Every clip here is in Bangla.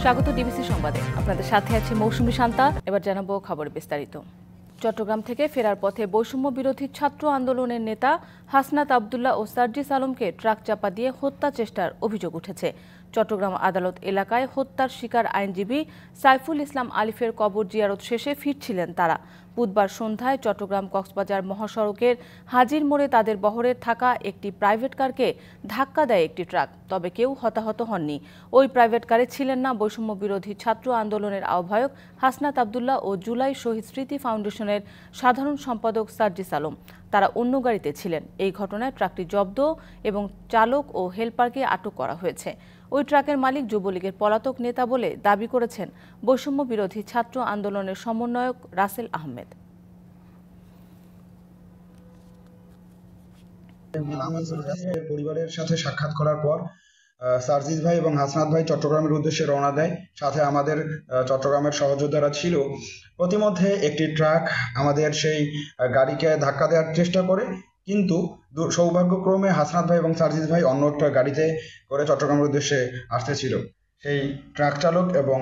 স্বাগত ডিবিসি সংবাদে। আপনাদের সাথে আছে মৌসুমী শান্তা। এবার জানাবো খবর বিস্তারিত। চট্টগ্রাম থেকে ফেরার পথে বৈষম্য বিরোধী ছাত্র আন্দোলনের নেতা হাসনাত আবদুল্লাহ ও সার্জিস আলমকে ট্রাক চাপা দিয়ে হত্যা চেষ্টার অভিযোগ উঠেছে। চট্টগ্রাম আদালত এলাকায় হত্যার শিকার আইনজীবী সাইফুল ইসলাম আলিফের কবর জিয়ারত শেষে ফিরছিলেন তারা। বুধবার সন্ধ্যায় চট্টগ্রাম কক্সবাজার মহাসড়কের হাজির মোড়ে তাদের বহরে থাকা একটি প্রাইভেট কারকে ধাক্কা দেয় একটি ট্রাক। তবে কেউ হতাহত হননি। ওই প্রাইভেট কারে ছিলেন না বৈষম্য বিরোধী ছাত্র আন্দোলনের আহ্বায়ক হাসনাত আবদুল্লাহ ও জুলাই শহীদ স্মৃতি ফাউন্ডেশনের সাধারণ সম্পাদক সার্জিস আলম। তারা অন্য গাড়িতে ছিলেন। এই ঘটনায় ট্রাকটি জব্দ এবং চালক ও হেলপারকে আটক করা হয়েছে। ওই ট্রাকের মালিক যুবলীগের পলাতক নেতা বলে দাবি করেছেন বৈষম্য বিরোধী ছাত্র আন্দোলনের সমন্বয়ক রাসেল আহমেদ। পরিবারের সাথে সাক্ষাৎ করার পর সার্জিস ভাই এবং হাসনাত ভাই চট্টগ্রামের উদ্দেশ্যে রওনা দেয়। সাথে আমাদের চট্টগ্রামের সহযোদ্ধারা ছিল। প্রতিমধ্যে একটি ট্রাক আমাদের সেই গাড়িকে ধাক্কা দেওয়ার চেষ্টা করে, কিন্তু সৌভাগ্যক্রমে হাসনাত ভাই এবং সার্জিস ভাই অন্য একটা গাড়িতে করে চট্টগ্রামের উদ্দেশ্যে আসতেছিল। সেই ট্রাক চালক এবং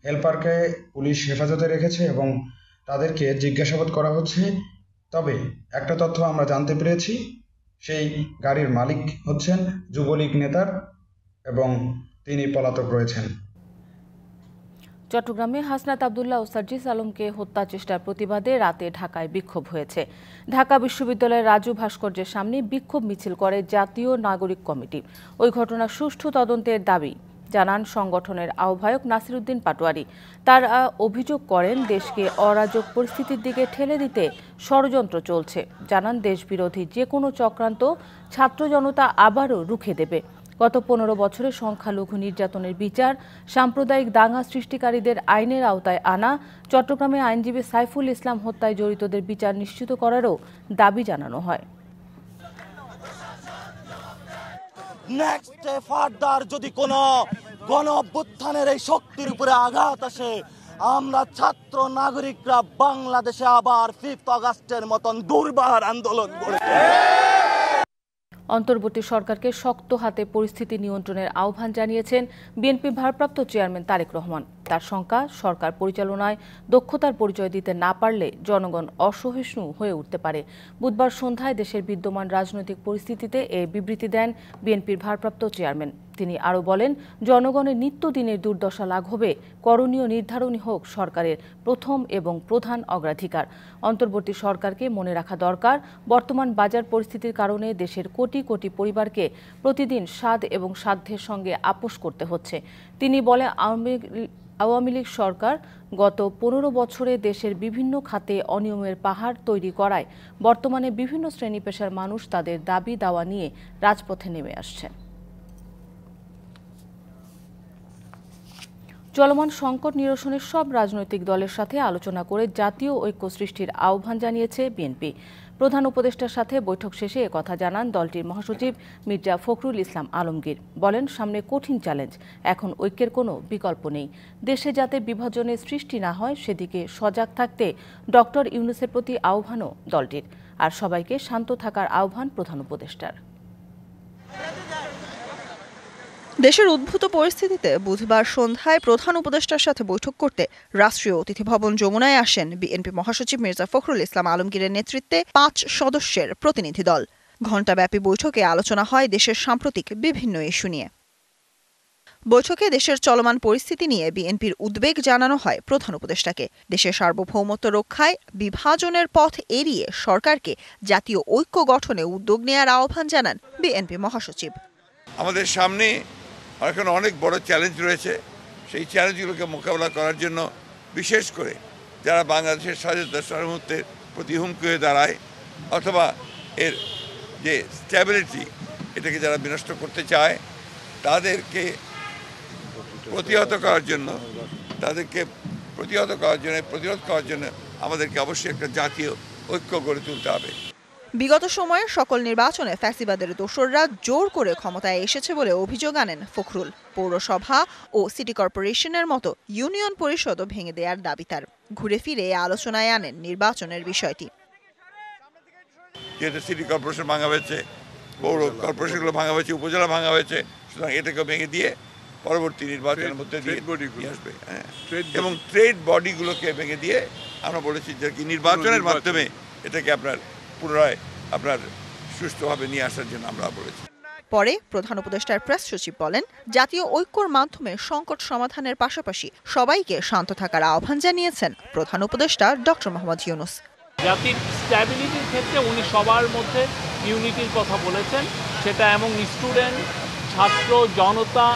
হেল্পারকে পুলিশ হেফাজতে রেখেছে এবং তাদেরকে জিজ্ঞাসাবাদ করা হচ্ছে। তবে একটা তথ্য আমরা জানতে পেরেছি, সেই গাড়ির মালিক হচ্ছেন যুবলীগ নেতার এবং তিনি পলাতক রয়েছেন। চট্টগ্রামে হাসনাত আবদুল্লাহ ও সার্জিস আলমকে হত্যা চেষ্টার প্রতিবাদে রাতে ঢাকায় বিক্ষোভ হয়েছে। ঢাকা বিশ্ববিদ্যালয়ের রাজু ভাস্কর্যের সামনে বিক্ষোভ মিছিল করে জাতীয় নাগরিক কমিটি। ওই ঘটনার সুষ্ঠু তদন্তের দাবি জানান সংগঠনের আহ্বায়ক নাসিরউদ্দিন পাটোয়ারি। তারা অভিযোগ করেন দেশকে অরাজক পরিস্থিতির দিকে ঠেলে দিতে ষড়যন্ত্র চলছে। জানান দেশবিরোধী যে কোনো চক্রান্ত ছাত্র জনতা আবারও রুখে দেবে। গত 15 বছরে সংখ্যালঘু নির্যাতনের বিচার, সাম্প্রদায়িক দাঙ্গা সৃষ্টিকারীদের আইনের আওতায় আনা, চট্টগ্রামে আইনজীবী সাইফুল ইসলাম হত্যায় জড়িতদের বিচার নিশ্চিত করারও দাবি জানানো হয়। নেক্সট ফার্দার যদি কোনো গণ অভ্যুত্থানের এই শক্তির উপরে আঘাত আসে, আমরা ছাত্র নাগরিকরা বাংলাদেশে আবার 5 আগস্টের মতন দুর্বার আন্দোলন করেছি। অন্তর্বর্তী সরকারকে শক্ত হাতে পরিস্থিতি নিয়ন্ত্রণের আহ্বান জানিয়েছেন বিএনপি ভারপ্রাপ্ত চেয়ারম্যান তারেক রহমান। তার শঙ্কা, সরকার পরিচালনায় দক্ষতার পরিচয় দিতে না পারলে জনগণ অসহিষ্ণু হয়ে উঠতে পারে। বুধবার সন্ধ্যায় দেশের বিদ্যমান রাজনৈতিক পরিস্থিতিতে এই বিবৃতি দেন বিএনপির ভারপ্রাপ্ত চেয়ারম্যান। তিনি আরও বলেন, জনগণের নিত্যদিনের দুর্দশা লাঘবে করণীয় নির্ধারণই হোক সরকারের প্রথম এবং প্রধান অগ্রাধিকার। অন্তর্বর্তী সরকারকে মনে রাখা দরকার, বর্তমান বাজার পরিস্থিতির কারণে দেশের কোটি কোটি পরিবারকে প্রতিদিন স্বাদ এবং সাধ্যের সঙ্গে আপোস করতে হচ্ছে। তিনি বলে, আওয়ামী লীগ সরকার গত 15 বছরে দেশের বিভিন্ন খাতে অনিয়মের পাহাড় তৈরি করায় বর্তমানে বিভিন্ন শ্রেণী পেশার মানুষ তাদের দাবি দাওয়া নিয়ে রাজপথে নেমে আসছেন। চলমান সংকট নিরসনের সব রাজনৈতিক দলের সাথে আলোচনা করে জাতীয় ঐক্য সৃষ্টির আহ্বান জানিয়েছে বিএনপি। প্রধান উপদেষ্টার সাথে বৈঠক শেষে একথা জানান দলটির মহাসচিব মির্জা ফখরুল ইসলাম আলমগীর। বলেন, সামনে কঠিন চ্যালেঞ্জ, এখন ঐক্যের কোনো বিকল্প নেই। দেশে যাতে বিভাজনের সৃষ্টি না হয় সেদিকে সজাগ থাকতে ডক্টর ইউনূসের প্রতি আহ্বানও দলটির। আর সবাইকে শান্ত থাকার আহ্বান প্রধান উপদেষ্টার। দেশের উদ্ভূত পরিস্থিতিতে বুধবার সন্ধ্যায় প্রধান উপদেষ্টার সাথে বৈঠক করতে রাষ্ট্রীয় অতিথি ভবন যমুনায় আসেন বিএনপি মহাসচিব মির্জা ফখরুল ইসলাম আলমগীরের নেতৃত্বে 5 সদস্যের প্রতিনিধি দল। ঘণ্টাব্যাপী বৈঠকে আলোচনা হয় দেশের সাম্প্রতিক বিভিন্ন ইস্যু নিয়ে। বৈঠকে দেশের চলমান পরিস্থিতি নিয়ে বিএনপির উদ্বেগ জানানো হয় প্রধান উপদেষ্টাকে। দেশের সার্বভৌমত্ব রক্ষায় বিভাজনের পথ এড়িয়ে সরকারকে জাতীয় ঐক্য গঠনে উদ্যোগ নেওয়ার আহ্বান জানান বিএনপি মহাসচিব। আমাদের সামনে এখন অনেক বড় চ্যালেঞ্জ রয়েছে। সেই চ্যালেঞ্জগুলোকে মোকাবেলা করার জন্য বিশেষ করে যারা বাংলাদেশের স্বাধীনতা সার্বভৌমত্বের প্রতি হুমকি হয়ে দাঁড়ায় অথবা এর যে স্ট্যাবিলিটি এটাকে যারা বিনষ্ট করতে চায় তাদেরকে প্রতিহত করার জন্য প্রতিরোধ করার জন্য আমাদেরকে অবশ্যই একটা জাতীয় ঐক্য গড়ে তুলতে হবে। বিগত সময়ে সকল নির্বাচনে ফ্যাসিবাদের দোসররা জোর করে ক্ষমতায় এসেছে বলে অভিযোগ আনেন ফখরুল। পৌরসভা ও সিটি কর্পোরেশনের মতো ইউনিয়ন পরিষদও ভেঙে দেওয়ার দাবি তার। ঘুরে ফিরে আলোচনায় আনেন নির্বাচনের বিষয়টি। যেহেতু সিটি কর্পোরেশন ভাঙা হয়েছে, পৌর কর্পোরেশনগুলো ভাঙা হয়েছে, উপজেলা ভাঙা হয়েছে, সুতরাং এটাকে ভেঙে দিয়ে পরবর্তী নির্বাচনের মধ্যে দিয়ে নিয়ে আসবে। এবং ট্রেড বডিগুলোকে ভেঙে দিয়ে আমরা বলেছি যে কি নির্বাচনের মাধ্যমে এটাকে আপনার পুনরায় আপনার সুষ্ঠুভাবে নিয়ে আসার জন্য আমরা বলেছি। পরে প্রধান উপদেষ্টার প্রেস সচিব বলেন, জাতীয় ঐক্যর মাধ্যমে সংকট সমাধানের পাশাপাশি সবাইকে শান্ত থাকার আহ্বান জানিয়েছেন প্রধান উপদেষ্টা ডক্টর মোহাম্মদ ইউনূস। জাতির স্ট্যাবিলিটির ক্ষেত্রে উনি সবার মধ্যে ইউনিটির কথা বলেছেন, সেটা এবং স্টুডেন্ট, ছাত্র, জনতা,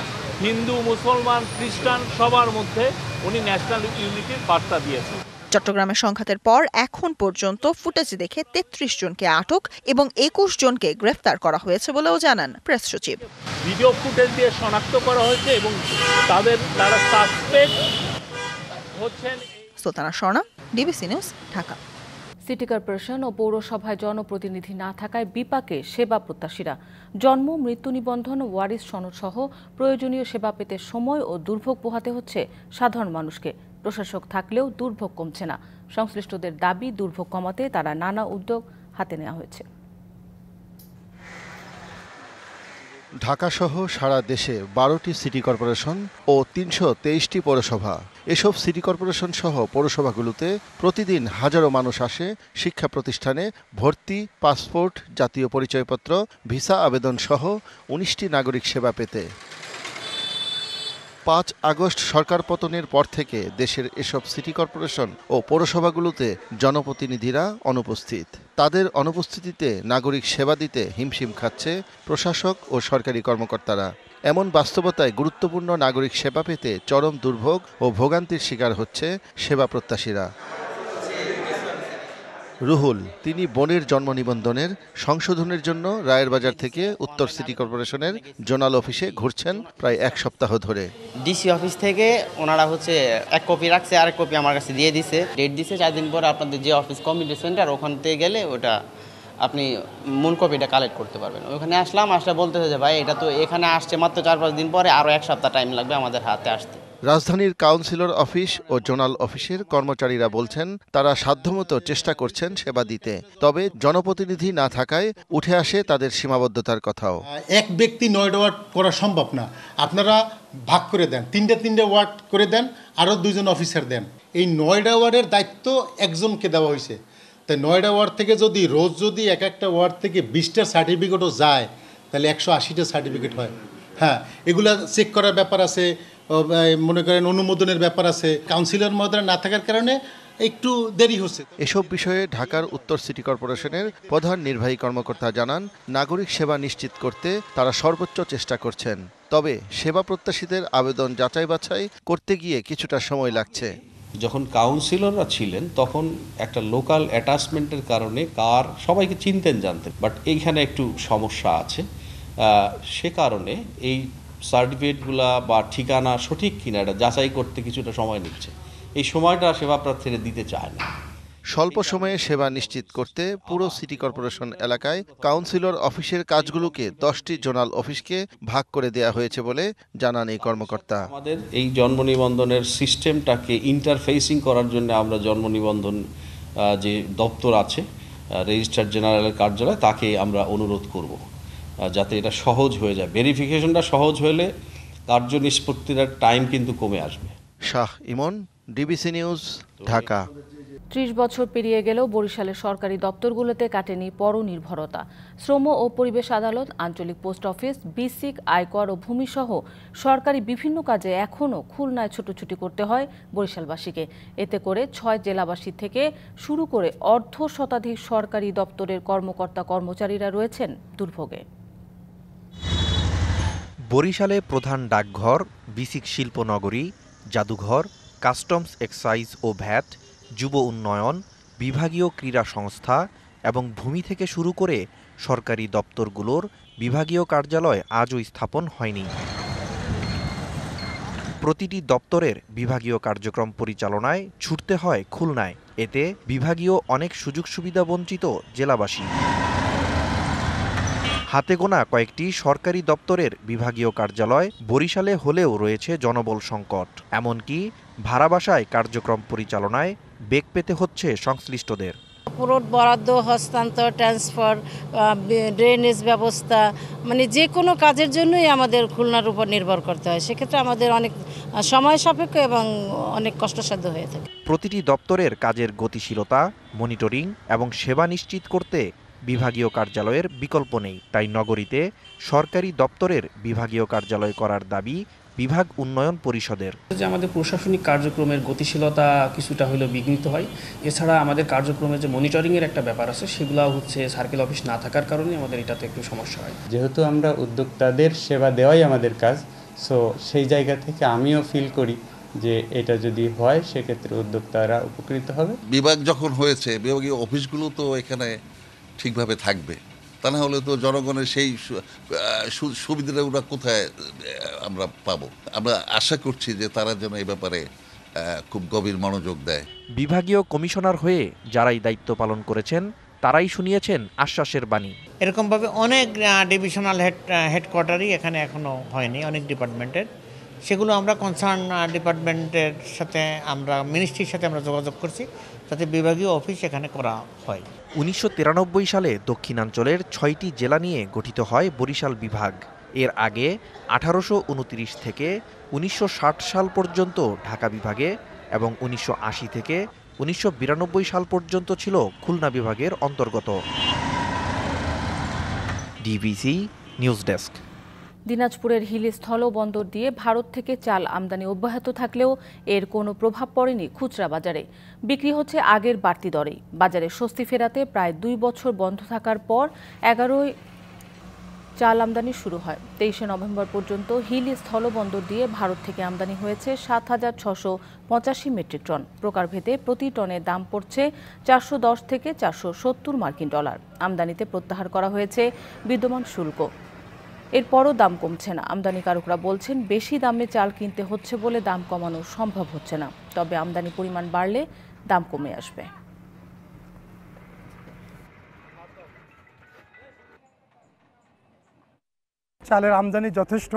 হিন্দু, মুসলমান, খ্রিস্টান সবার মধ্যে উনি ন্যাশনাল ইউনিটির বার্তা দিয়েছেন। চট্টগ্রামের সংঘাতের পর এখন পর্যন্ত ফুটেজ দেখে ৩৩ জনকে আটক এবং ২১ জনকে গ্রেফতার করা হয়েছে বলেও জানান প্রেস সচিব। ভিডিও ফুটেজ দিয়ে শনাক্ত করা হয়েছে এবং তারা সাসপেক্ট হচ্ছেন। Sultana Swarna, DBC news, Dhaka. City corporation ও পৌরসভায় জনপ্রতিনিধি না থাকায় বিপাকে সেবা প্রত্যাশীরা। জন্ম, মৃত্যু নিবন্ধন, ওয়ারিশ সনদ সহ প্রয়োজনীয় সেবা পেতে সময় ও দুর্ভোগ পোহাতে হচ্ছে সাধারণ মানুষকে। প্রশাসক থাকলেও দুর্ভোগ কমছে না। সংশ্লিষ্টদের দাবি, দুর্ভোগ কমাতে তারা নানা উদ্যোগ হাতে নেওয়া হয়েছে। ঢাকাসহ সারা দেশে ১২টি সিটি কর্পোরেশন ও ৩২৩টি পৌরসভা। এসব সিটি কর্পোরেশন সহ পৌরসভাগুলোতে প্রতিদিন হাজারো মানুষ আসে শিক্ষা প্রতিষ্ঠানে ভর্তি, পাসপোর্ট, জাতীয় পরিচয়পত্র, ভিসা আবেদন সহ ১৯টি নাগরিক সেবা পেতে। ৫ আগস্ট সরকার পতনের পর থেকে দেশের এসব সিটি কর্পোরেশন ও পৌরসভাগুলোতে জনপ্রতিনিধিরা অনুপস্থিত। তাদের অনুপস্থিতিতে নাগরিক সেবা দিতে হিমশিম খাচ্ছে প্রশাসক ও সরকারি কর্মকর্তারা। এমন বাস্তবতায় গুরুত্বপূর্ণ নাগরিক সেবা পেতে চরম দুর্ভোগ ও ভোগান্তির শিকার হচ্ছে সেবা প্রত্যাশীরা। রুহুল, তিনি বোনের জন্ম নিবন্ধনের সংশোধনের জন্য রায়ের বাজার থেকে উত্তর সিটি কর্পোরেশনের জোনাল অফিসে ঘুরছেন প্রায় ১ সপ্তাহ ধরে। ডিসি অফিস থেকে ওনারা এক কপি রাখছে, আরেক কপি আমার কাছে দিয়ে দিছে, ডেট দিছে 4 দিন পরে আপনাদের যে অফিস কমিউনিটি সেন্টার ওখান থেকে গেলে ওটা আপনি মূল কপিটা কালেক্ট করতে পারবেন। ওখানে আসলে বলতেছে যে ভাই এটা তো এখানে আসছে মাত্র 4-5 দিন পরে, আরও 1 সপ্তাহ টাইম লাগবে আমাদের হাতে আসতে। রাজধানীর কাউন্সিলর অফিস ও জোনাল অফিসের কর্মচারীরা বলছেন তারা সাধ্যমতো চেষ্টা করছেন সেবা দিতে, তবে জনপ্রতিনিধি না থাকায় উঠে আসে তাদের সীমাবদ্ধতার কথাও। এক ব্যক্তি 9টা ওয়ার্ড করা সম্ভব না, আপনারা ভাগ করে দেন, 3টে ওয়ার্ড করে দেন, আরও 2 জন অফিসার দেন। এই 9টা ওয়ার্ডের দায়িত্ব একজনকে দেওয়া হয়েছে। তাই 9টা ওয়ার্ড থেকে রোজ যদি একটা ওয়ার্ড থেকে 20টা সার্টিফিকেটও যায় তাহলে 180টা সার্টিফিকেট হয়। হ্যাঁ, এগুলা চেক করার ব্যাপার আছে, মনে করেন অনুমোদনের ব্যাপার আছে। কাউন্সিলর মহোদয় না থাকার কারণে একটু দেরি হচ্ছে। এসব বিষয়ে ঢাকার উত্তর সিটি কর্পোরেশনের প্রধান নির্বাহী কর্মকর্তা জানান, নাগরিক সেবা নিশ্চিত করতে তারা সর্বোচ্চ চেষ্টা করছেন, তবে সেবা প্রত্যাশীদের আবেদন যাচাই বাছাই করতে গিয়ে কিছুটা সময় লাগছে। যখন কাউন্সিলররা ছিলেন তখন একটা লোকাল অ্যাটাচমেন্টের কারণে সবাইকে চিনতেন, জানতেন, বাট এইখানে একটু সমস্যা আছে। সে কারণে এই সার্টিফিকেটগুলা বা ঠিকানা সঠিক কিনা এটা যাচাই করতে কিছুটা সময় নিচ্ছে। এই সময়টা সেবা প্রার্থীরা দিতে চায় না। স্বল্প সময়ে সেবা নিশ্চিত করতে পুরো সিটি কর্পোরেশন এলাকায় কাউন্সিলর অফিসের কাজগুলোকে 10টি জোনাল অফিসকে ভাগ করে দেয়া হয়েছে বলে জানান এই কর্মকর্তা। আমাদের এই জন্ম নিবন্ধনের সিস্টেমটাকে ইন্টারফেসিং করার জন্য আমরা জন্ম নিবন্ধন যে দপ্তর আছে রেজিস্ট্রার জেনারেলের কার্যালয়, তাকে আমরা অনুরোধ করব যাতে এটা সহজ হয়ে যায়। ভেরিফিকেশনটা সহজ হলে কার্য নিষ্পত্তির টাইম কিন্তু কমে আসবে। শাহ ইমন, ডিবিসি নিউজ, ঢাকা। ৩০ বছর পেরিয়ে গেলেও বরিশালের সরকারি দপ্তরগুলোতে কাটেনি পরনির্ভরতা। শ্রম ও পরিবেশ আদালত, আঞ্চলিক পোস্ট অফিস, বিসিক, আয়কর ও ভূমিসহ সরকারি বিভিন্ন কাজে এখনও খুলনায় ছুটোছুটি করতে হয় বরিশালবাসীকে। এতে করে 6 জেলাবাসী থেকে শুরু করে অর্ধ শতাধিক সরকারি দপ্তরের কর্মকর্তা কর্মচারীরা রয়েছেন দুর্ভোগে। বরিশালে প্রধান ডাকঘর, বিসিক শিল্পনগরী, জাদুঘর, কাস্টমস এক্সাইজ ও ভ্যাট, যুব উন্নয়ন, বিভাগীয় ক্রীড়া সংস্থা এবং ভূমি থেকে শুরু করে সরকারি দপ্তরগুলোর বিভাগীয় কার্যালয় আজও স্থাপন হয়নি। প্রতিটি দপ্তরের বিভাগীয় কার্যক্রম পরিচালনায় ছুটতে হয় খুলনায়। এতে বিভাগীয় অনেক সুযোগ সুবিধা বঞ্চিত জেলাবাসী। হাতে গোনা কয়েকটি সরকারি দপ্তরের বিভাগীয় কার্যালয় বরিশালে হলেও রয়েছে জনবল সংকট। এমনকি ভাড়া বাসায় কার্যক্রম পরিচালনায় বেগ পেতে হচ্ছে সংশ্লিষ্টদের। প্লট বরাদ্দ, হস্তান্তর, ট্রান্সফার, ড্রেনেজ ব্যবস্থা, মানে যে কোনো কাজের জন্যই আমাদের খুলনার উপর নির্ভর করতে হয়। সেক্ষেত্রে আমাদের অনেক সময় সাপেক্ষ এবং অনেক কষ্টসাধ্য হয়ে থাকে। প্রতিটি দপ্তরের কাজের গতিশীলতা, মনিটরিং এবং সেবা নিশ্চিত করতে বিভাগীয় কার্যালয়ের বিকল্প নেই। তাই নগরীতে সরকারি দপ্তরের বিভাগীয় কার্যালয় করার দাবি বিভাগ উন্নয়ন পরিষদের। যে আমাদের প্রশাসনিক কার্যক্রমের গতিশীলতা কিছুটা হলেও বিঘ্নিত হয়। এছাড়া আমাদের কার্যক্রমের যে মনিটরিংয়ের একটা ব্যাপার আছে, সেগুলো হচ্ছে সার্কেল অফিস না থাকার কারণে আমাদের এটাতে একটু সমস্যা হয়। যেহেতু আমরা উদ্যোক্তাদের সেবা দেওয়াই আমাদের কাজ, সো সেই জায়গা থেকে আমিও ফিল করি যে এটা যদি হয় সেক্ষেত্রে উদ্যোক্তারা উপকৃত হবে। বিভাগ যখন হয়েছে, বিভাগীয় অফিসগুলো তো এখানে ঠিকভাবে থাকবে, তা না হলে তো জনগণের সেই সুবিধাটা ওরা কোথায় আমরা পাবো। আমরা আশা করছি যে তারা যেন এই ব্যাপারে খুব গভীর মনোযোগ দেয়। বিভাগীয় কমিশনার হয়ে যারাই দায়িত্ব পালন করেছেন তারাই শুনিয়েছেন আশ্বাসের বাণী। এরকমভাবে অনেক ডিভিশনাল হেডকোয়ার্টারই এখানে এখনও হয়নি, অনেক ডিপার্টমেন্টের। সেগুলো আমরা কনসার্ন ডিপার্টমেন্টের সাথে, আমরা মিনিস্ট্রির সাথে আমরা যোগাযোগ করছি যাতে বিভাগীয় অফিস এখানে করা হয়। 1993 সালে দক্ষিণাঞ্চলের 6টি জেলা নিয়ে গঠিত হয় বরিশাল বিভাগ। এর আগে 1829 থেকে 1960 সাল পর্যন্ত ঢাকা বিভাগে এবং 1980 থেকে 1992 সাল পর্যন্ত ছিল খুলনা বিভাগের অন্তর্গত। DBC news desk. দিনাজপুরের হিলি স্থলবন্দর দিয়ে ভারত থেকে চাল আমদানি অব্যাহত থাকলেও এর কোনো প্রভাব পড়েনি খুচরা বাজারে। বিক্রি হচ্ছে আগের বাড়তি দরেই। বাজারে স্বস্তি ফেরাতে প্রায় 2 বছর বন্ধ থাকার পর 11ই চাল আমদানি শুরু হয়। 23 নভেম্বর পর্যন্ত হিলি স্থলবন্দর দিয়ে ভারত থেকে আমদানি হয়েছে 7,685 মেট্রিক টন। প্রকারভেদে প্রতি টনের দাম পড়ছে 410 থেকে 470 মার্কিন ডলার। আমদানিতে প্রত্যাহার করা হয়েছে বিদ্যমান শুল্ক। এরপরও দাম কমছে না। আমদানিকারকরা বলছেন বেশি দামে চাল কিনতে হচ্ছে বলে দাম কমানো সম্ভব হচ্ছে না। তবে আমদানি পরিমাণ বাড়লে দাম কমে আসবে। চালের আমদানি যথেষ্ট,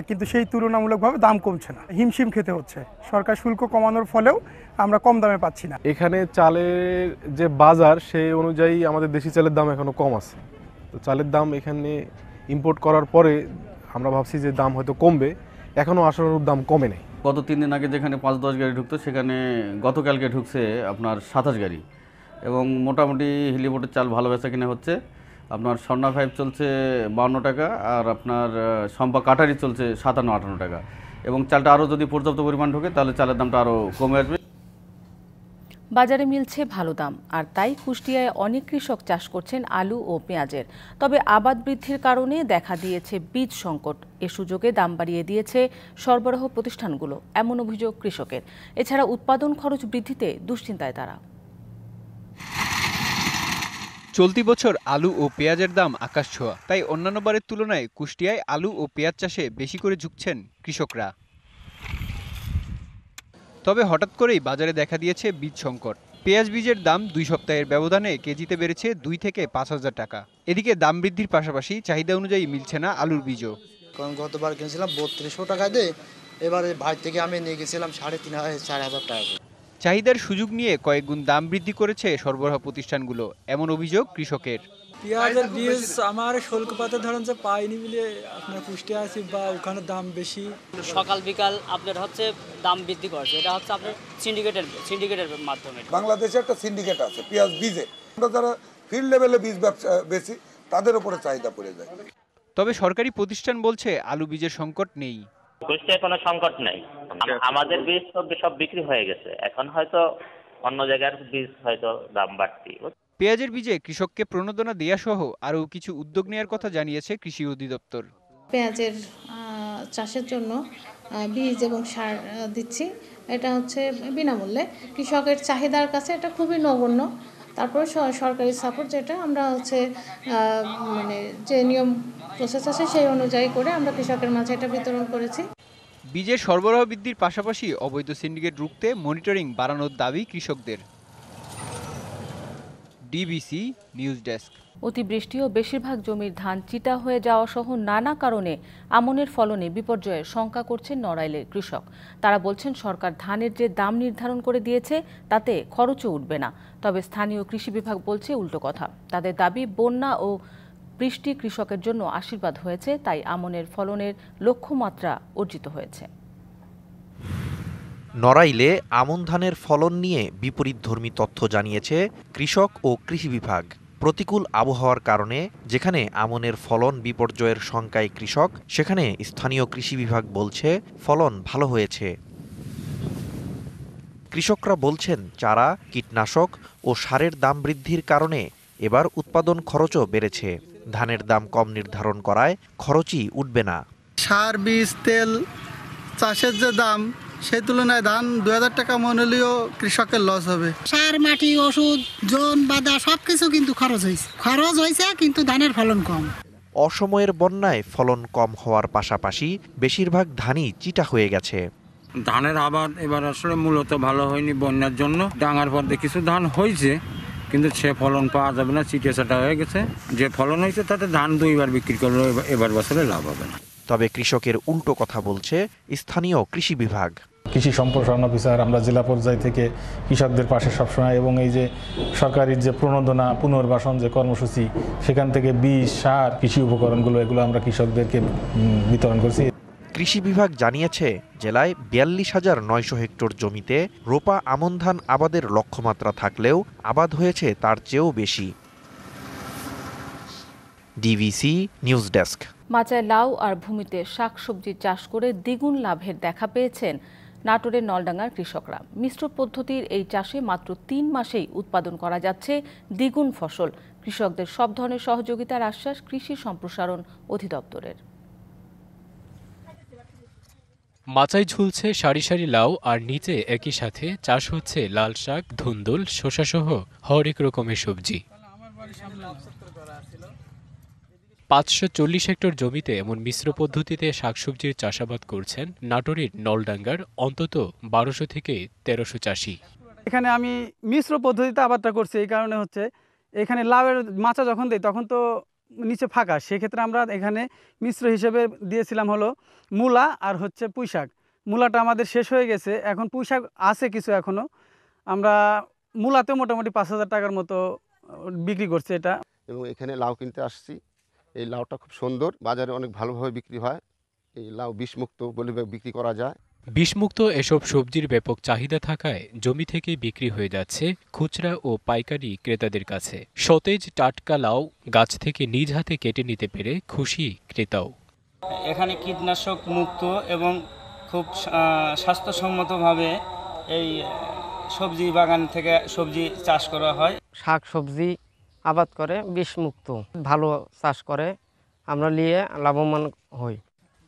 কিন্তু সেই তুলনামূলকভাবে দাম কমছে না, হিমশিম খেতে হচ্ছে। সরকার শুল্ক কমানোর ফলেও আমরা কম দামে পাচ্ছি না। এখানে চালের যে বাজার সেই অনুযায়ী আমাদের দেশি চালের দাম এখনো কম আছে। তো চালের দাম এখানে ইম্পোর্ট করার পরে আমরা ভাবছি যে দাম হয়তো কমবে, এখনও আশানুরূপ দাম কমে নেই। গত 3 দিন আগে যেখানে 5-10 গাড়ি ঢুকতো সেখানে গতকালকে ঢুকছে আপনার 27 গাড়ি, এবং মোটামুটি হেলিপোর্টের চাল ভালো বেচা কিনা হচ্ছে। আপনার স্বর্ণা 5 চলছে 52 টাকা, আর আপনার সম্পা কাটারি চলছে 57-58 টাকা, এবং চালটা আরও যদি পর্যাপ্ত পরিমাণ ঢোকে তাহলে চালের দামটা আরও কমে আসবে। বাজারে মিলছে ভালো দাম, আর তাই কুষ্টিয়ায় অনেক কৃষক চাষ করছেন আলু ও পেঁয়াজের। তবে আবাদ বৃদ্ধির কারণে দেখা দিয়েছে বীজ সংকট। এ সুযোগে দাম বাড়িয়ে দিয়েছে সরবরাহ প্রতিষ্ঠানগুলো, এমন অভিযোগ কৃষকের। এছাড়া উৎপাদন খরচ বৃদ্ধিতে দুশ্চিন্তায় তারা। চলতি বছর আলু ও পেঁয়াজের দাম আকাশ ছোঁয়া। তাই অন্যান্য বারের তুলনায় কুষ্টিয়ায় আলু ও পেঁয়াজ চাষে বেশি করে ঝুঁকছেন কৃষকরা। তবে হঠাৎ করেই বাজারে দেখা দিয়েছে বীজ সংকট। পেঁয়াজ বীজের দাম 2 সপ্তাহের ব্যবধানে কেজিতে বেড়েছে 2 থেকে 5,000 টাকা। এদিকে দাম বৃদ্ধির পাশাপাশি চাহিদা অনুযায়ী মিলছে না আলুর বীজও। কারণ গতবার কিনেছিলাম 3200 টাকা দিয়ে, এবারে ভাই থেকে আমি নিয়ে গেছিলাম 3,500-4,000 টাকা। চাহিদার সুযোগ নিয়ে কয়েকগুণ দাম বৃদ্ধি করেছে সরবরাহ প্রতিষ্ঠানগুলো, এমন অভিযোগ কৃষকের। পেঁয়াজের বীজ আমার শুল্কপাতে ধরেন যে পাইনি বলে আপনার কুষ্টিয়া আছি, বা ওখানে দাম বেশি। সকাল বিকাল আপনার হচ্ছে দাম বৃদ্ধি করছে, এটা হচ্ছে আপনার সিন্ডিকেটের মাধ্যমে। বাংলাদেশে একটা সিন্ডিকেট আছে পেঁয়াজ বীজে, আমরা যারা ফিল্ড লেভেলে বীজ ব্যবসা বেশি তাদের উপরে চাহিদা পড়ে যায়। তবে সরকারি প্রতিষ্ঠান বলছে আলু বীজের সংকট নেই। কুষ্টিয়ায় কোনো সংকট নেই, আমাদের বীজ সব বিক্রি হয়ে গেছে। এখন হয়তো অন্য জায়গার বীজ হয়তো দাম বাড়তি। পেঁয়াজের বীজে কৃষককে প্রণোদনা দেয়া সহ আরও কিছু উদ্যোগ নেওয়ার কথা জানিয়েছে কৃষি অধিদপ্তর। পেঁয়াজের চাষের জন্য বীজ এবং সার দিচ্ছি, এটা হচ্ছে বিনামূল্যে। কৃষকের চাহিদার কাছে এটা খুবই নগণ্য। তারপরে সরকারি সাপোর্ট যেটা আমরা হচ্ছে মানে যে নিয়ম প্রসেস আছে সেই অনুযায়ী করে আমরা কৃষকের মাঝে এটা বিতরণ করেছি। বীজের সরবরাহ বৃদ্ধির পাশাপাশি অবৈধ সিন্ডিকেট রুখতে মনিটরিং বাড়ানোর দাবি কৃষকদের। DBC news desk. অতিবৃষ্টি ও বেশিরভাগ জমির ধান চিটা হয়ে যাওয়া সহ নানা কারণে আমনের ফলনে বিপর্যয়ের শঙ্কা করছেন নড়াইলের কৃষক। তারা বলছেন সরকার ধানের যে দাম নির্ধারণ করে দিয়েছে তাতে খরচও উঠবে না। তবে স্থানীয় কৃষি বিভাগ বলছে উল্টো কথা। তাদের দাবি বন্যা ও বৃষ্টি কৃষকের জন্য আশীর্বাদ হয়েছে, তাই আমনের ফলনের লক্ষ্যমাত্রা অর্জিত হয়েছে। নড়াইলে আমন ধানের ফলন নিয়ে বিপরীতধর্মী তথ্য জানিয়েছে কৃষক ও কৃষি বিভাগ। প্রতিকূল আবহাওয়ার কারণে যেখানে আমনের ফলন বিপর্যয়ের শঙ্কায় কৃষক, সেখানে স্থানীয় কৃষি বিভাগ বলছে ফলন ভালো হয়েছে। কৃষকরা বলছেন চারা, কীটনাশক ও সারের দাম বৃদ্ধির কারণে এবার উৎপাদন খরচও বেড়েছে। ধানের দাম কম নির্ধারণ করায় খরচই উঠবে না। সার, বীজ, তেল, চাষের যে দাম সেই তুলনায় ধান 2000 টাকা মন হলেও কৃষকের লস হবে। সার, মাটি, ওষুধ, জোন, বাদা সবকিছু কিন্তু খরচ হয়েছে কিন্তু ধানের ফলন কম। অসময়ের বন্যায় ফলন কম হওয়ার পাশাপাশি বেশিরভাগ ধানই চিটা হয়ে গেছে। ধানের আবাদ এবার আসলে মূলত ভালো হয়নি বন্যার জন্য। ডাঙার পর কিছু ধান হয়েছে কিন্তু সে ফলন পাওয়া যাবে না, চিটে চাটা হয়ে গেছে। যে ফলন হয়েছে তাতে ধান 2 বার বিক্রি করলে এবার বছরে লাভ হবে না। তবে কৃষকের উল্টো কথা বলছে স্থানীয় কৃষি বিভাগ। কৃষি সম্প্রসারণ অফিসার আমরা জেলা পর্যায় থেকে কৃষকদের পাশে সবসময়, এবং এই যে সরকারের যে প্রণোদনা পুনর্বাসন যে কর্মসূচি, সেখান থেকে বীজ, সার, কৃষি উপকরণগুলো এগুলো আমরা কৃষকদেরকে বিতরণ করছি। কৃষি বিভাগ জানিয়েছে জেলায় 42,900 হেক্টর জমিতে রোপা আমন ধান আবাদের লক্ষ্যমাত্রা থাকলেও আবাদ হয়েছে তার চেয়েও বেশি। DBC news desk. মাচায় লাউ আর ভূমিতে শাকসবজি চাষ করে দ্বিগুণ লাভের দেখা পেয়েছেন নাটোরের নলডাঙ্গার কৃষকরা। মিশ্র পদ্ধতির এই চাষে মাত্র 3 মাসেই উৎপাদন করা যাচ্ছে দ্বিগুণ ফসল। কৃষকদের সব ধরনের সহযোগিতার আশ্বাস কৃষি সম্প্রসারণ অধিদপ্তরের। মাচায় ঝুলছে সারি সারি লাউ আর নিচে একই সাথে চাষ হচ্ছে লাল শাক, ধুন্দুল, শসাসহ হরেক রকমের সবজি। 540 হেক্টর জমিতে এমন মিশ্র পদ্ধতিতে শাকসবজির চাষাবাদ করছেন নাটোরের নলডাঙ্গার অন্তত 1200 থেকে 1300 চাষি। এখানে আমি মিশ্র পদ্ধতিতে আবাদটা করছি, এই কারণে হচ্ছে এখানে লাউয়ের মাচা যখন দেই তখন তো নিচে ফাঁকা, সেক্ষেত্রে আমরা এখানে মিশ্র হিসেবে দিয়েছিলাম হলো মূলা আর হচ্ছে পুঁইশাক। মূলাটা আমাদের শেষ হয়ে গেছে, এখন পুঁইশাক আছে কিছু এখনও। আমরা মূলাতেও মোটামুটি 5000 টাকার মতো বিক্রি করছি এটা। এবং এখানে লাউ কিনতে আসছি, এই লাউটা খুব সুন্দর, বাজারে অনেক ভালোভাবে বিক্রি হয়। এই লাউ বিষমুক্ত বলে বিক্রি করা যায়। বিষমুক্ত এসব সবজির ব্যাপক চাহিদা থাকায় জমি থেকে বিক্রি হয়ে যাচ্ছে খুচরা ও পাইকারি ক্রেতাদের কাছে। সতেজ টাটকা লাউ গাছ থেকে নিজ হাতে কেটে নিতে পেরে খুশি ক্রেতাও। এখানে কীটনাশক মুক্ত এবং খুব স্বাস্থ্যসম্মতভাবে এই সবজি বাগান থেকে সবজি চাষ করা হয়। শাক সবজি আবাদ করে বিষমুক্ত ভালো চাষ করে, আমরা নিয়ে লাভবান হই।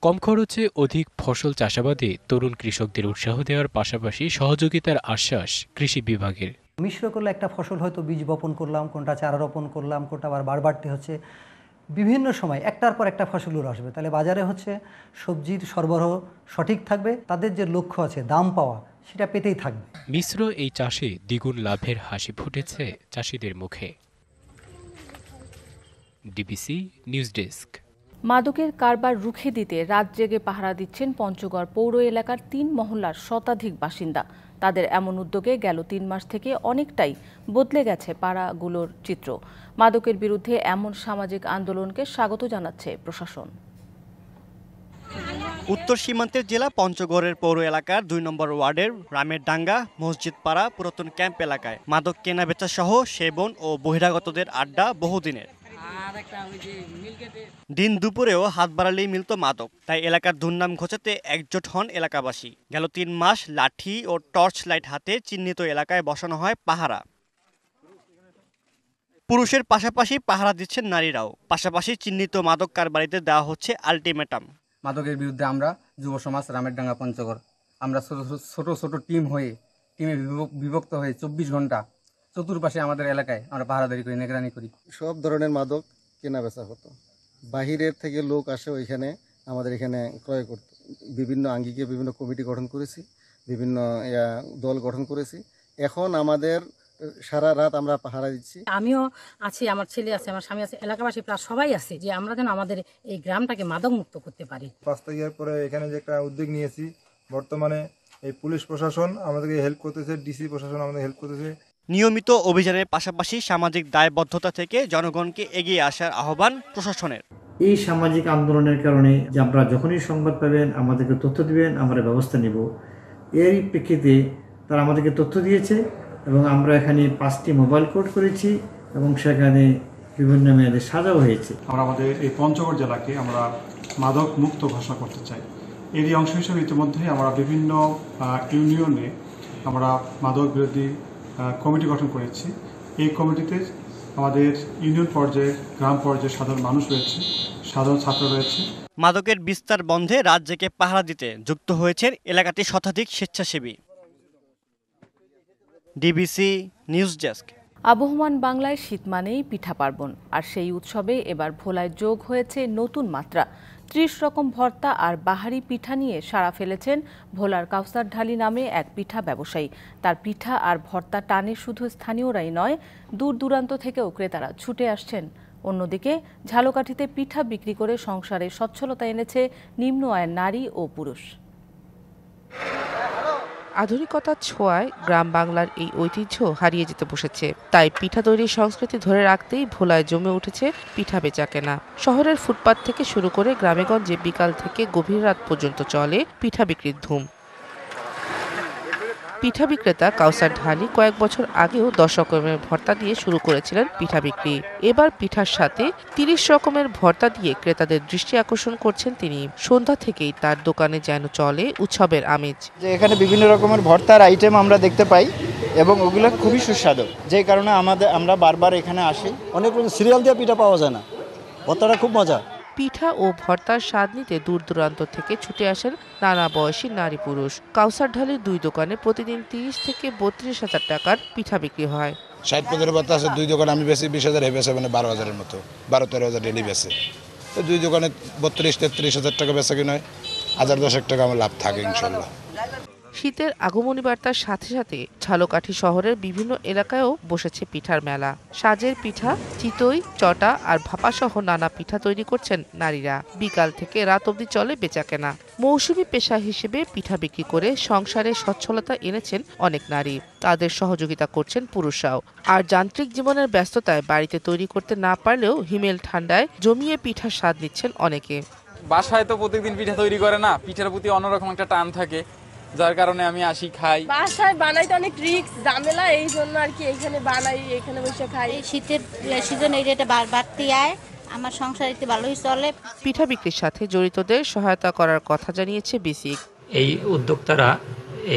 কম খরচে অধিক ফসল চাষাবাদে তরুণ কৃষকদের উৎসাহ দেওয়ার পাশাপাশি সহযোগিতার আশ্বাস কৃষি বিভাগের। মিশ্র করলে একটা ফসল হয়তো বীজ বপন করলাম, কোনটা চারা রোপণ করলাম, কোনটা আবার বাড়তে হচ্ছে, বিভিন্ন সময় একটার পর একটা ফসলগুলো আসবে। তাহলে বাজারে হচ্ছে সবজির সরবরাহ সঠিক থাকবে, তাদের যে লক্ষ্য আছে দাম পাওয়া সেটা পেতেই থাকবে। মিশ্র এই চাষে দ্বিগুণ লাভের হাসি ফুটেছে চাষিদের মুখে। DBC news desk. মাদকের কারবার রুখে দিতে রাত জেগে পাহারা দিচ্ছেন পঞ্চগড় পৌর এলাকার 3 মহল্লার শতাধিক বাসিন্দা। তাদের এমন উদ্যোগে গেল 3 মাস থেকে অনেকটাই বদলে গেছে পাড়াগুলোর চিত্র। মাদকের বিরুদ্ধে এমন সামাজিক আন্দোলনকে স্বাগত জানাচ্ছে প্রশাসন। উত্তর সীমান্তের জেলা পঞ্চগড়ের পৌর এলাকার 2 নম্বর ওয়ার্ডের রামের ডাঙ্গা, মসজিদ পাড়া, পুরাতন ক্যাম্প এলাকায় মাদক কেনাবেচা সহ সেবন ও বহিরাগতদের আড্ডা বহুদিনের। দিন দুপুরেও হাত বাড়ালেই মিলত মাদক, তাই এলাকার দুর্নাম ঘোচাতে একজোট হন এলাকাবাসী। গেল 3 মাস লাঠি ও টর্চ লাইট হাতে চিহ্নিত এলাকায় বসানো হয় পাহারা। পুরুষের পাশাপাশি পাহারা দিচ্ছেন নারীরাও। পাশাপাশি চিহ্নিত মাদক কারবারিতে দেওয়া হচ্ছে আলটিমেটাম। মাদকের বিরুদ্ধে আমরা যুব সমাজ রামের ডাঙ্গা পঞ্চগড় আমরা ছোট ছোট টিমে বিভক্ত হয়ে 24 ঘন্টা চতুর্পাশে আমাদের এলাকায় আমরা পাহারাদারি করি, নিগরানি করি। সব ধরনের মাদক কেনা বেচা হতো, বাহিরের থেকে লোক আসে ওইখানে আমাদের এখানে ক্রয় করতো। বিভিন্ন আঙ্গিকে বিভিন্ন কমিটি গঠন করেছি, বিভিন্ন দল গঠন করেছি। এখন আমাদের সারা রাত আমরা পাহারা দিচ্ছি। আমিও আছি, আমার ছেলে আছে, আমার স্বামী আছে, এলাকাবাসী প্রায় সবাই আছে, যে আমরা যেন আমাদের এই গ্রামটাকে মাদক মুক্ত করতে পারি। 5 তারিখের পরে এখানে যে একটা উদ্যোগ নিয়েছি, বর্তমানে এই পুলিশ প্রশাসন আমাদেরকে হেল্প করতেছে, ডিসি প্রশাসন আমাদের হেল্প করতেছে। নিয়মিত অভিযানের পাশাপাশি সামাজিক দায়বদ্ধতা থেকে জনগণকে এগিয়ে আসার আহ্বান প্রশাসনের। এই সামাজিক আন্দোলনের কারণে যে আপনারা যখনই সংবাদ পাবেন আমাদেরকে তথ্য দিবেন, আমরা ব্যবস্থা নিব। এরই প্রেক্ষিতে তারা আমাদেরকে তথ্য দিয়েছে এবং আমরা এখানে 5টি মোবাইল কোড করেছি এবং সেখানে বিভিন্ন মেয়াদে সাজাও হয়েছে। আমরা আমাদের এই পঞ্চগড় জেলাকে আমরা মাদক মুক্ত ঘোষণা করতে চাই। এরই অংশ হিসেবে ইতিমধ্যে আমরা বিভিন্ন ইউনিয়নে আমরা মাদক বিরোধী কমিটি গঠন করেছি। এই কমিটিতে আমাদের ইউনিয়ন পর্যায়ে, গ্রাম পর্যায়ে সাধারণ মানুষ রয়েছে, সাধারণ ছাত্র রয়েছে। মাদকের বিস্তার বন্ধে রাজ্যকে পাহারা দিতে যুক্ত হয়েছেন এলাকাটির শতাধিক স্বেচ্ছাসেবী। DBC news desk. আবহমান বাংলায় শীত মানেই পিঠা পার্বণ, আর সেই উৎসবে এবার ভোলায় যোগ হয়েছে নতুন মাত্রা। 30 রকম ভর্তা আর বাহারি পিঠা নিয়ে সাড়া ফেলেছেন ভোলার কাউসার ঢালি নামে এক পিঠা ব্যবসায়ী। তার পিঠা আর ভর্তা টানে শুধু স্থানীয়রাই নয়, দূর দূরান্ত থেকেও ক্রেতারা ছুটে আসছেন। অন্যদিকে ঝালকাঠিতে পিঠা বিক্রি করে সংসারে সচ্ছলতা এনেছে নিম্ন আয়ের নারী ও পুরুষ। আধুনিকতার ছোঁয়ায় গ্রাম বাংলার এই ঐতিহ্য হারিয়ে যেতে বসেছে। তাই পিঠা তৈরির সংস্কৃতি ধরে রাখতেই ভোলায় জমে উঠেছে পিঠা বেচা কেনা। শহরের ফুটপাত থেকে শুরু করে গ্রামেগঞ্জে বিকাল থেকে গভীর রাত পর্যন্ত চলে পিঠা বিক্রির ধুম। পিঠা বিক্রেতা কাউসার ঢালি কয়েক বছর আগেও 10 রকমের ভর্তা দিয়ে শুরু করেছিলেন পিঠা বিক্রি। এবার পিঠার সাথে 30 রকমের ভর্তা দিয়ে ক্রেতাদের দৃষ্টি আকর্ষণ করছেন তিনি। সন্ধ্যা থেকেই তার দোকানে যেন চলে উৎসবের আমেজ। যে এখানে বিভিন্ন রকমের ভর্তার আইটেম আমরা দেখতে পাই এবং ওগুলো খুবই সুস্বাদু, যে কারণে আমরা বারবার এখানে আসি। অনেক রকম সিরিয়াল দিয়ে পিঠা পাওয়া যায় না, ভর্তাটা খুব মজা। পিঠা ও ভর্তার স্বাদ নিতে দূর দূরান্ত থেকে ছুটে আসেন নানা বয়সী নারী পুরুষ। কাউসার ঢালির 2 দোকানে প্রতিদিন 30 থেকে 32,000 টাকার পিঠা বিক্রি হয়। 60-65 ভর্তা আছে, 2 দোকানে আমি বেশি 20,000 বেচে, মানে 12,000-এর মতো, 12-13,000 ডেলি বেচে। তো 2 দোকানে 32-33,000 টাকা বেচা কিনা হয়, 1000-10 টাকা আমার লাভ থাকে ইনশাল্লাহ। শীতের আগমনী বার্তার সাথে সাথে ঝালকাঠি শহরের বিভিন্ন এলাকায়ও বসেছে পিঠার মেলা। সাজের পিঠা, চিতই, চটা আর ভাপা সহ নানা পিঠা তৈরি করছেন নারীরা। বিকাল থেকে রাত অবধি চলে বেচাকেনা। মৌসুমী পেশা হিসেবে পিঠা বিক্রি করে সংসারে সচ্ছলতা এনেছেন অনেক নারী। তাদের সহযোগিতা করছেন পুরুষরাও। আর যান্ত্রিক জীবনের ব্যস্ততায় বাড়িতে তৈরি করতে না পারলেও হিমেল ঠান্ডায় জমিয়ে পিঠার স্বাদ নিচ্ছেন অনেকে। বাসায় তো প্রত্যেকদিন পিঠা তৈরি করে না, পিঠার প্রতি অন্যরকম একটা টান থাকে, যার কারণে আমি আসি, খাই। বাসায় বানাইতে অনেক রিস্ক ঝামেলা, এই জন্য আর কি এখানে বানাই, এখানে বসে খাই। শীতের সিজন এই রেটে বাড়তি আয়, আমার সংসার একটু ভালোই চলে। পিঠা বিক্রির সাথে জড়িতদের সহায়তা করার কথা জানিয়েছে বিসিক। এই উদ্যোক্তারা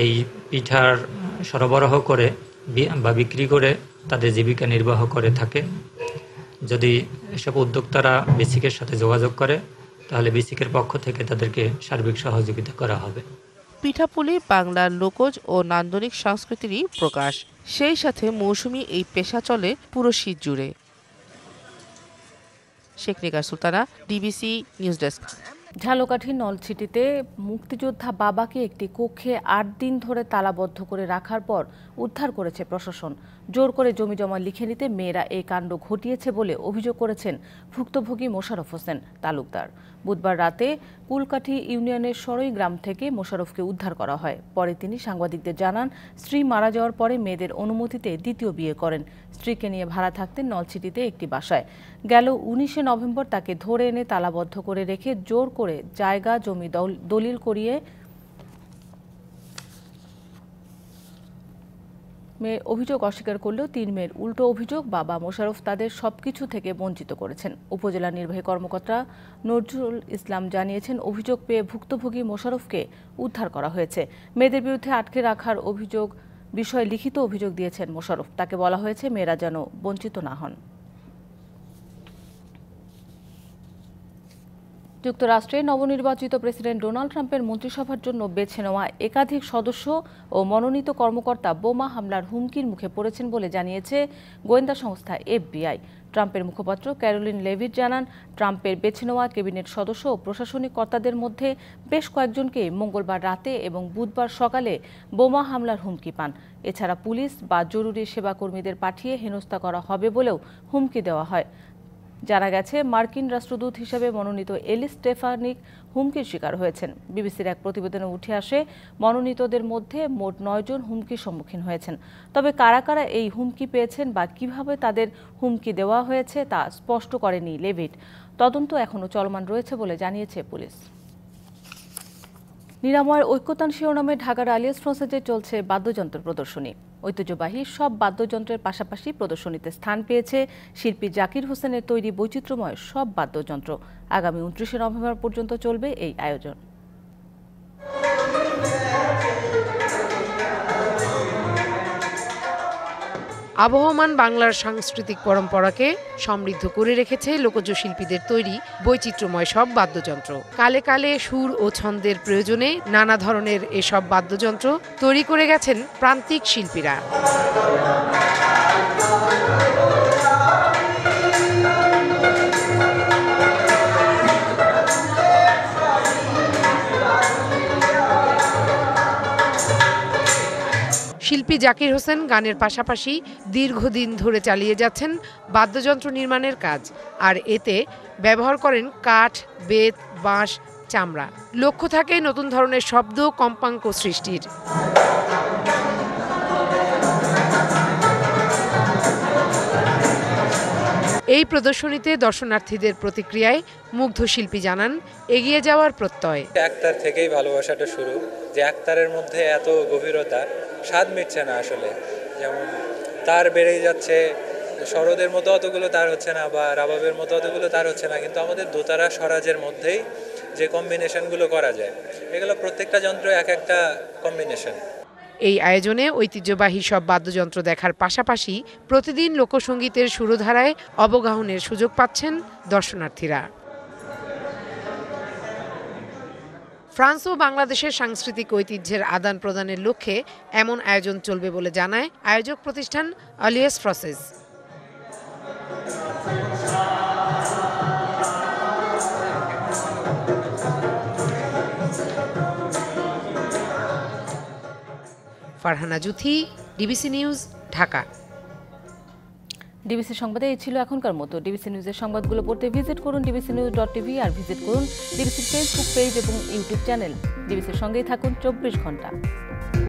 এই পিঠার সরবরাহ করে বা বিক্রি করে তাদের জীবিকা নির্বাহ করে থাকে। যদি এসব উদ্যোক্তারা বিসিকের সাথে যোগাযোগ করে তাহলে বিসিকের পক্ষ থেকে তাদেরকে সার্বিক সহযোগিতা করা হবে। পিঠাপুলি বাংলার লোকজ ও নান্দনিক সংস্কৃতিরই প্রকাশ। সেই সাথে মৌসুমী এই পেশা চলে পুরো শীত জুড়ে। Sheikh Nigar Sultana, DBC news desk. ঝালকাঠি নলছিটিতে মুক্তিযোদ্ধা বাবাকে একটি কক্ষে 8 দিন ধরে তালাবদ্ধ করে রাখার পর উদ্ধার করেছে প্রশাসন। জোর করে জমিজমা লিখে নিতে মেয়েরা এই কাণ্ড ঘটিয়েছে বলে অভিযোগ করেছেন ভুক্তভোগী মোশাররফ হোসেন তালুকদার। বুধবার রাতে কুলকাঠি ইউনিয়নের সরই গ্রাম থেকে মোশাররফকে উদ্ধার করা হয়। পরে তিনি সাংবাদিকদের জানান, স্ত্রী মারা যাওয়ার পরে মেয়েদের অনুমতিতে দ্বিতীয় বিয়ে করেন। স্ত্রীকে নিয়ে ভাড়া থাকতেন নলছিটিতে একটি বাসায়। গেল 19শে নভেম্বর তাকে ধরে এনে তালাবদ্ধ করে রেখে জোর করে জায়গা জমি দলিল করিয়ে মেয়ে অভিযোগ অস্বীকার করলেও 3 মেয়ের উল্টো অভিযোগ, বাবা মোশাররফ তাদের সবকিছু থেকে বঞ্চিত করেছেন। উপজেলা নির্বাহী কর্মকর্তা নজরুল ইসলাম জানিয়েছেন, অভিযোগ পেয়ে ভুক্তভোগী মোশাররফকে উদ্ধার করা হয়েছে। মেয়েদের বিরুদ্ধে আটকে রাখার বিষয়ে লিখিত অভিযোগ দিয়েছেন মোশাররফ। তাকে বলা হয়েছে মেয়েরা যেন বঞ্চিত না হন। যুক্তরাষ্ট্রে নবনির্বাচিত প্রেসিডেন্ট ডোনাল্ড ট্রাম্পের মন্ত্রিসভার জন্য বেছে নেওয়া একাধিক সদস্য ও মনোনীত কর্মকর্তা বোমা হামলার হুমকির মুখে পড়েছেন বলে জানিয়েছে গোয়েন্দা সংস্থা FBI। ট্রাম্পের মুখপাত্র ক্যারোলিন লেভিট জানান, ট্রাম্পের বেছে নেওয়া ক্যাবিনেট সদস্য ও প্রশাসনিক কর্তাদের মধ্যে বেশ কয়েকজনকে মঙ্গলবার রাতে এবং বুধবার সকালে বোমা হামলার হুমকি পান। এছাড়া পুলিশ বা জরুরি সেবা কর্মীদের পাঠিয়ে হেনস্থা করা হবে বলেও হুমকি দেওয়া হয়। জানা গেছে, মার্কিন রাষ্ট্রদূত হিসেবে মনোনীত এলিস স্টেফানিক হুমকির শিকার হয়েছেন। বিবিসির এক প্রতিবেদনে উঠে আসে, মনোনীতদের মধ্যে মোট 9 জন হুমকির সম্মুখীন হয়েছেন। তবে কারা কারা এই হুমকি পেয়েছেন বা কিভাবে তাদের হুমকি দেওয়া হয়েছে তা স্পষ্ট করেনি লেভিট। তদন্ত এখনও চলমান রয়েছে বলে জানিয়েছে পুলিশ। নিরাময়ের ঐক্যতান শিরোনামে ঢাকার আলিয়াস ফ্রান্সেজে চলছে বাদ্যযন্ত্র প্রদর্শনী। ঐতিহ্যবাহী সব বাদ্যযন্ত্রের পাশাপাশি প্রদর্শনীতে স্থান পেয়েছে শিল্পী জাকির হোসেনের তৈরি বৈচিত্র্যময় সব বাদ্যযন্ত্র। আগামী 29 নভেম্বর পর্যন্ত চলবে এই আয়োজন। আবহমান বাংলার সাংস্কৃতিক পরম্পরাকে সমৃদ্ধ করে রেখেছে লোকজ শিল্পীদের তৈরি বৈচিত্র্যময় সব বাদ্যযন্ত্র। কালে কালে সুর ও ছন্দের প্রয়োজনে নানা ধরনের এসব বাদ্যযন্ত্র তৈরি করে গেছেন প্রান্তিক শিল্পীরা। শিল্পী জাকির হোসেন গানের পাশাপাশি দীর্ঘদিন ধরে চালিয়ে যাচ্ছেন বাদ্যযন্ত্র নির্মাণের কাজ, আর এতে ব্যবহার করেন কাঠ, বেত, বাঁশ, চামড়া। লক্ষ্য থাকে নতুন ধরনের শব্দ কম্পাঙ্ক সৃষ্টির। এই প্রদর্শনীতে দর্শনার্থীদের প্রতিক্রিয়ায় মুগ্ধ শিল্পী জানান, এগিয়ে যাওয়ার প্রত্যয়। একতার থেকেই ভালোবাসাটা শুরু, যে একতারের মধ্যে এত গভীরতা, স্বাদ মিটছে না আসলে। যেমন তার বেড়েই যাচ্ছে, সরোদের মতো অতগুলো তার হচ্ছে না, বা রাবাবের মতো অতগুলো তার হচ্ছে না, কিন্তু আমাদের দোতারা স্বরাজের মধ্যেই যে কম্বিনেশনগুলো করা যায়, এগুলো প্রত্যেকটা যন্ত্র এক একটা কম্বিনেশন। এই আয়োজনে ঐতিহ্যবাহী সব বাদ্যযন্ত্র দেখার পাশাপাশি প্রতিদিন লোকসঙ্গীতের সুরধারায় অবগাহনের সুযোগ পাচ্ছেন দর্শনার্থীরা। ফ্রান্স ও বাংলাদেশের সাংস্কৃতিক ঐতিহ্যের আদান প্রদানের লক্ষ্যে এমন আয়োজন চলবে বলে জানায় আয়োজক প্রতিষ্ঠান Alliance Française. Farhana Juthi, DBC news, Dhaka. DBC সংবাদে এই ছিল এখনকার মতো। ডিবিসি নিউজের সংবাদগুলো পড়তে ভিজিট করুন dbcnews.tv আর ভিজিট করুন ডিবিসির ফেসবুক পেজ এবং ইউটিউব চ্যানেল। ডিবিসির সঙ্গেই থাকুন 24 ঘন্টা।